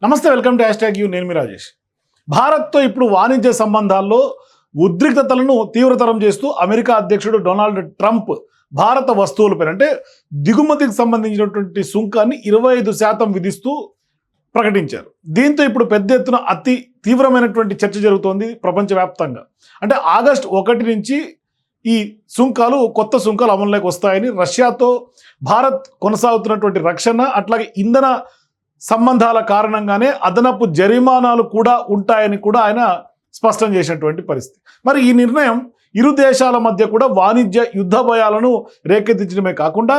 నమస్తే, welcome to #you. నేను మీ రాజేష్. భారత్తో ఇప్పుడు వాణిజ్య సంబంధాల్లో ఉద్రిక్తతలను తీవ్రతరం చేస్తూ అమెరికా అధ్యక్షుడు డొనాల్డ్ ట్రంప్ భారత వస్తువులపై అంటే దిగుమతికి సంబంధించినటువంటి సుంకాన్ని 25% విధిస్తూ ప్రకటించారు. దీంతో ఇప్పుడు పెద్ద ఎత్తున అతి తీవ్రమైనటువంటి చర్చ జరుగుతోంది ప్రపంచవ్యాప్తంగా. అంటే ఆగస్టు 1 నుంచి ఈ కొత్త సుంకాలు అమలులోకి వస్తాయని, రష్యాతో భారత్ కొనసాగుతున్నటువంటి రక్షణ అట్లాగే ఇంధన సంబంధాల కారణంగానే అదనపు జరిమానాలు కూడా ఉంటాయని కూడా ఆయన స్పష్టం చేసినటువంటి పరిస్థితి. మరి ఈ నిర్ణయం ఇరు దేశాల మధ్య కూడా వాణిజ్య యుద్ధ భయాలను రేకెత్తించడమే కాకుండా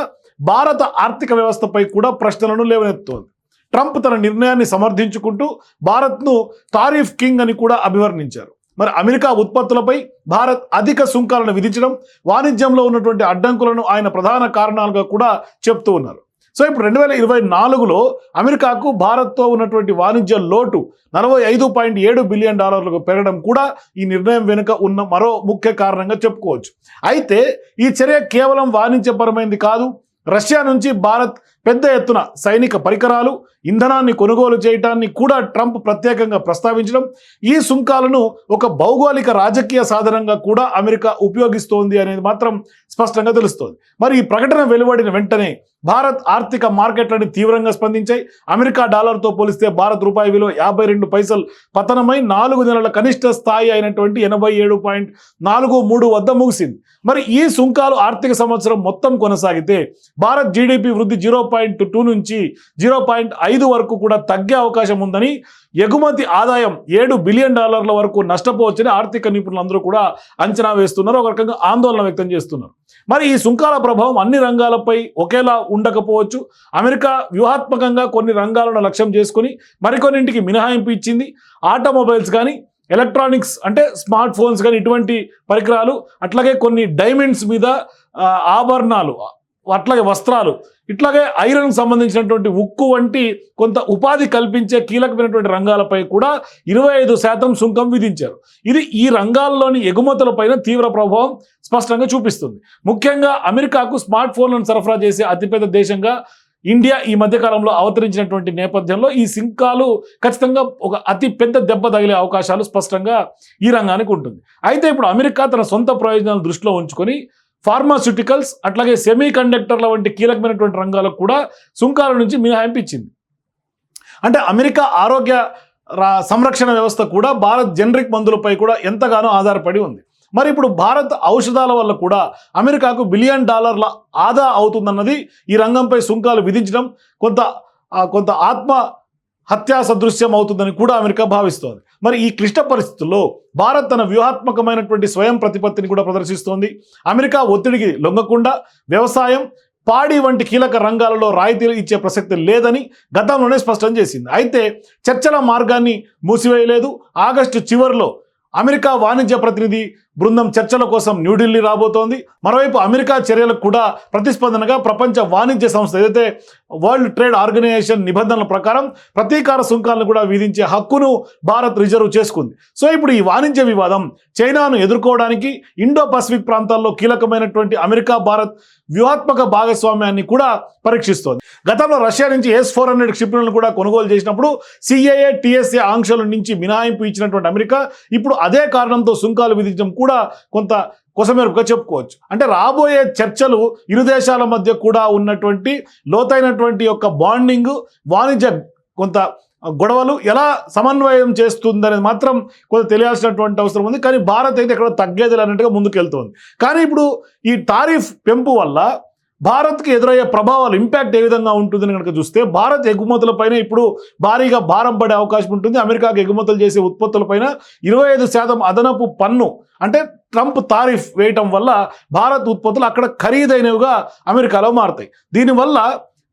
భారత ఆర్థిక వ్యవస్థపై కూడా ప్రశ్నలను లేవనెత్తుతోంది. ట్రంప్ తన నిర్ణయాన్ని సమర్థించుకుంటూ భారత్ను టారిఫ్ కింగ్ అని కూడా అభివర్ణించారు. మరి అమెరికా ఉత్పత్తులపై భారత్ అధిక సుంకాలను విధించడం, వాణిజ్యంలో ఉన్నటువంటి అడ్డంకులను ఆయన ప్రధాన కారణాలుగా కూడా చెప్తూ ఉన్నారు. సో ఇప్పుడు 2024లో అమెరికాకు భారత్తో ఉన్నటువంటి వాణిజ్య లోటు $45.7 బిలియన్ పెరగడం కూడా ఈ నిర్ణయం వెనుక ఉన్న మరో ముఖ్య కారణంగా చెప్పుకోవచ్చు. అయితే ఈ చర్య కేవలం వాణిజ్యపరమైనది కాదు. రష్యా నుంచి భారత్ పెద్ద ఎత్తున సైనిక పరికరాలు, ఇంధనాన్ని కొనుగోలు చేయడాన్ని కూడా ట్రంప్ ప్రత్యేకంగా ప్రస్తావించడం, ఈ సుంకాలను ఒక భౌగోళిక రాజకీయ సాధనంగా కూడా అమెరికా ఉపయోగిస్తోంది అనేది మాత్రం స్పష్టంగా తెలుస్తోంది. మరి ఈ ప్రకటన వెలువడిన వెంటనే భారత్ ఆర్థిక మార్కెట్లని తీవ్రంగా స్పందించాయి. అమెరికా డాలర్తో పోలిస్తే భారత్ రూపాయి విలువ 52 పైసలు పతనమై 4 నెలల కనిష్ట స్థాయి అయినటువంటి 87.43 వద్ద ముగిసింది. మరి ఈ సుంకాలు ఆర్థిక సంవత్సరం మొత్తం కొనసాగితే భారత్ జీడిపి వృద్ధి 0.2 నుంచి 0.5 వరకు కూడా తగ్గే అవకాశం ఉందని, ఎగుమతి ఆదాయం $7 బిలియన్ వరకు నష్టపోవచ్చని ఆర్థిక నిపుణులందరూ కూడా అంచనా వేస్తున్నారు. ఒక రకంగా ఆందోళన వ్యక్తం చేస్తున్నారు. మరి ఈ సుంకాల ప్రభావం అన్ని రంగాలపై ఒకేలా ఉండకపోవచ్చు. అమెరికా వ్యూహాత్మకంగా కొన్ని రంగాలను లక్ష్యం చేసుకుని మరికొన్నింటికి మినహాయింపు ఇచ్చింది. ఆటోమొబైల్స్ కానీ, ఎలక్ట్రానిక్స్ అంటే స్మార్ట్ ఫోన్స్ కానీ, ఇటువంటి పరికరాలు, అట్లాగే కొన్ని డైమండ్స్ మీద ఆభరణాలు, అట్లాగే వస్త్రాలు, ఇట్లాగే ఐరన్కి సంబంధించినటువంటి ఉక్కు వంటి కొంత ఉపాధి కల్పించే కీలకమైనటువంటి రంగాలపై కూడా 25% సుంకం విధించారు. ఇది ఈ రంగాల్లోని ఎగుమతులపైన తీవ్ర ప్రభావం స్పష్టంగా చూపిస్తుంది. ముఖ్యంగా అమెరికాకు స్మార్ట్ ఫోన్లను సరఫరా చేసే అతిపెద్ద దేశంగా ఇండియా ఈ మధ్యకాలంలో అవతరించినటువంటి నేపథ్యంలో ఈ సుంకాలు ఖచ్చితంగా ఒక అతి పెద్ద దెబ్బ తగిలే అవకాశాలు స్పష్టంగా ఈ రంగానికి ఉంటుంది. అయితే ఇప్పుడు అమెరికా తన సొంత ప్రయోజనాలను దృష్టిలో ఉంచుకొని ఫార్మాస్యూటికల్స్ అట్లాగే సెమీ కండక్టర్ల వంటి కీలకమైనటువంటి రంగాలకు కూడా సుంకాల నుంచి మినహాయింపు ఇచ్చింది. అంటే అమెరికా ఆరోగ్య సంరక్షణ వ్యవస్థ కూడా భారత్ జనరిక్ మందులపై కూడా ఎంతగానో ఆధారపడి ఉంది. మరి ఇప్పుడు భారత్ ఔషధాల వల్ల కూడా అమెరికాకు $1 బిలియన్ ఆదా అవుతుందన్నది ఈ రంగంపై సుంకాలు విధించడం కొంత ఆత్మ హత్యా సదృశ్యం అవుతుందని కూడా అమెరికా భావిస్తోంది. మరి ఈ క్లిష్ట పరిస్థితుల్లో భారత్ తన వ్యూహాత్మకమైనటువంటి స్వయం ప్రతిపత్తిని కూడా ప్రదర్శిస్తోంది. అమెరికా ఒత్తిడికి లొంగకుండా వ్యవసాయం, పాడి వంటి కీలక రంగాలలో రాయితీలు ఇచ్చే ప్రసక్తి లేదని గతంలోనే స్పష్టం చేసింది. అయితే చర్చల మార్గాన్ని మూసివేయలేదు. ఆగస్టు చివరిలో అమెరికా వాణిజ్య ప్రతినిధి బృందం చర్చల కోసం న్యూఢిల్లీ రాబోతోంది. మరోవైపు అమెరికా చర్యలకు కూడా ప్రతిస్పందనగా ప్రపంచ వాణిజ్య సంస్థ ఏదైతే వరల్డ్ ట్రేడ్ ఆర్గనైజేషన్ నిబంధనల ప్రకారం ప్రతీకార సుంకాలను కూడా విధించే హక్కును భారత్ రిజర్వ్ చేసుకుంది. సో ఇప్పుడు ఈ వాణిజ్య వివాదం చైనాను ఎదుర్కోవడానికి ఇండో పసిఫిక్ ప్రాంతాల్లో కీలకమైనటువంటి అమెరికా భారత్ వ్యూహాత్మక భాగస్వామ్యాన్ని కూడా పరీక్షిస్తోంది. గతంలో రష్యా నుంచి S-400 క్షిపణులను కూడా కొనుగోలు చేసినప్పుడు CAA, TSA ఆంక్షల నుంచి మినహాయింపు ఇచ్చినటువంటి అమెరికా ఇప్పుడు అదే కారణంతో సుంకాలు విధించడం కూడా కొంత కొసమెరుపుగా చెప్పుకోవచ్చు. అంటే రాబోయే చర్చలు ఇరు దేశాల మధ్య కూడా ఉన్నటువంటి లోతైనటువంటి యొక్క బాండింగ్, వాణిజ్య కొంత గొడవలు ఎలా సమన్వయం చేస్తుందనేది మాత్రం కొంత తెలియాల్సినటువంటి అవసరం ఉంది. కానీ భారత్ అయితే ఎక్కడ తగ్గేది అన్నట్టుగా ముందుకెళ్తోంది. కానీ ఇప్పుడు ఈ టారిఫ్ పెంపు వల్ల భారత్కి ఎదురయ్యే ప్రభావాలు, ఇంపాక్ట్ ఏ విధంగా ఉంటుందని కనుక చూస్తే భారత్ ఎగుమతులపైన ఇప్పుడు భారీగా భారం పడే అవకాశం ఉంటుంది. అమెరికాకు ఎగుమతులు చేసే ఉత్పత్తులపైన 25% అదనపు పన్ను అంటే ట్రంప్ టారిఫ్ వేయటం వల్ల భారత్ ఉత్పత్తులు అక్కడ ఖరీదైనవిగా అమెరికాలో మారుతాయి. దీనివల్ల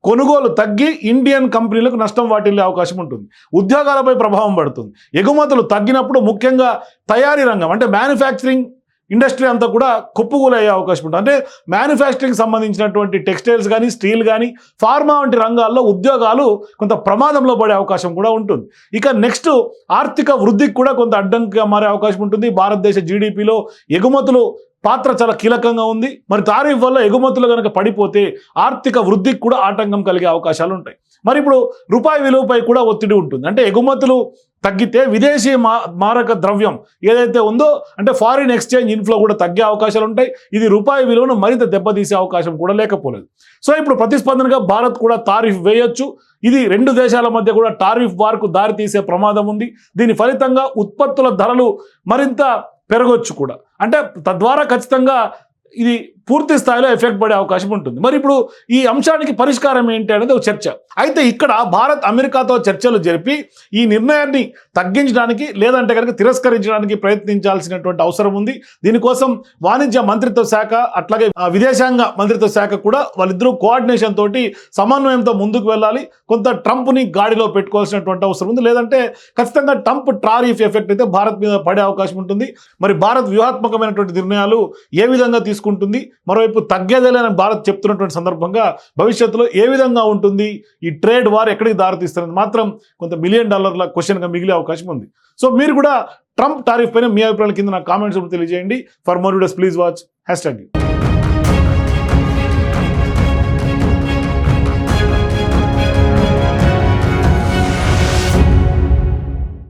కొనుగోలు తగ్గి ఇండియన్ కంపెనీలకు నష్టం వాటిల్లే అవకాశం ఉంటుంది. ఉద్యోగాలపై ప్రభావం పడుతుంది. ఎగుమతులు తగ్గినప్పుడు ముఖ్యంగా తయారీ రంగం అంటే మ్యానుఫ్యాక్చరింగ్ ఇండస్ట్రీ అంతా కూడా కుప్పకూలయ్యే అవకాశం ఉంటుంది. అంటే మ్యానుఫ్యాక్చరింగ్ సంబంధించినటువంటి టెక్స్టైల్స్ కానీ, స్టీల్ కానీ, ఫార్మా వంటి రంగాల్లో ఉద్యోగాలు కొంత ప్రమాదంలో పడే అవకాశం కూడా ఉంటుంది. ఇక నెక్స్ట్ ఆర్థిక వృద్ధికి కూడా కొంత అడ్డంకిగా మారే అవకాశం ఉంటుంది. భారతదేశ జీడిపిలో ఎగుమతులు పాత్ర చాలా కీలకంగా ఉంది. మరి తారీఫ్ వల్ల ఎగుమతులు కనుక పడిపోతే ఆర్థిక వృద్ధికి కూడా ఆటంకం కలిగే అవకాశాలు ఉంటాయి. మరి ఇప్పుడు రూపాయి విలువపై కూడా ఒత్తిడి ఉంటుంది. అంటే ఎగుమతులు తగ్గితే విదేశీ మారక ద్రవ్యం ఏదైతే ఉందో అంటే ఫారిన్ ఎక్స్చేంజ్ ఇన్ఫ్లో కూడా తగ్గే అవకాశాలు ఉంటాయి. ఇది రూపాయి విలువను మరింత దెబ్బతీసే అవకాశం కూడా లేకపోలేదు. సో ఇప్పుడు ప్రతిస్పందనగా భారత్ కూడా తారీఫ్ వేయొచ్చు. ఇది రెండు దేశాల మధ్య కూడా టారిఫ్ వార్కు దారితీసే ప్రమాదం ఉంది. దీని ఫలితంగా ఉత్పత్తుల ధరలు మరింత పెరగొచ్చు కూడా. అంటే తద్వారా ఖచ్చితంగా ఇది పూర్తి స్థాయిలో ఎఫెక్ట్ పడే అవకాశం ఉంటుంది. మరి ఇప్పుడు ఈ అంశానికి పరిష్కారం ఏంటి అనేది ఒక చర్చ. అయితే ఇక్కడ భారత్ అమెరికాతో చర్చలు జరిపి ఈ నిర్ణయాన్ని తగ్గించడానికి లేదంటే కనుక తిరస్కరించడానికి ప్రయత్నించాల్సినటువంటి అవసరం ఉంది. దీనికోసం వాణిజ్య మంత్రిత్వ శాఖ అట్లాగే విదేశాంగ మంత్రిత్వ శాఖ కూడా వాళ్ళిద్దరూ కోఆర్డినేషన్ తోటి సమన్వయంతో ముందుకు వెళ్ళాలి. కొంత ట్రంప్ని గాడిలో పెట్టుకోవాల్సినటువంటి అవసరం ఉంది. లేదంటే ఖచ్చితంగా ట్రంప్ టారిఫ్ ఎఫెక్ట్ అయితే భారత్ మీద పడే అవకాశం ఉంటుంది. మరి భారత్ వ్యూహాత్మకమైనటువంటి నిర్ణయాలు ఏ విధంగా తీసుకుంటుంది, మరోవైపు తగ్గేదేలేని భారత్ చెప్తున్నటువంటి సందర్భంగా భవిష్యత్తులో ఏ విధంగా ఉంటుంది, ఈ ట్రేడ్ వార్ ఎక్కడికి దారితీస్తున్నది మాత్రం కొంత $1 మిలియన్ క్వశ్చన్గా మిగిలే అవకాశం ఉంది. సో మీరు కూడా ట్రంప్ టారిఫ్ పైన మీ అభిప్రాయాల కింద నాకు కామెంట్స్ తెలియజేయండి. For more videos please watch #.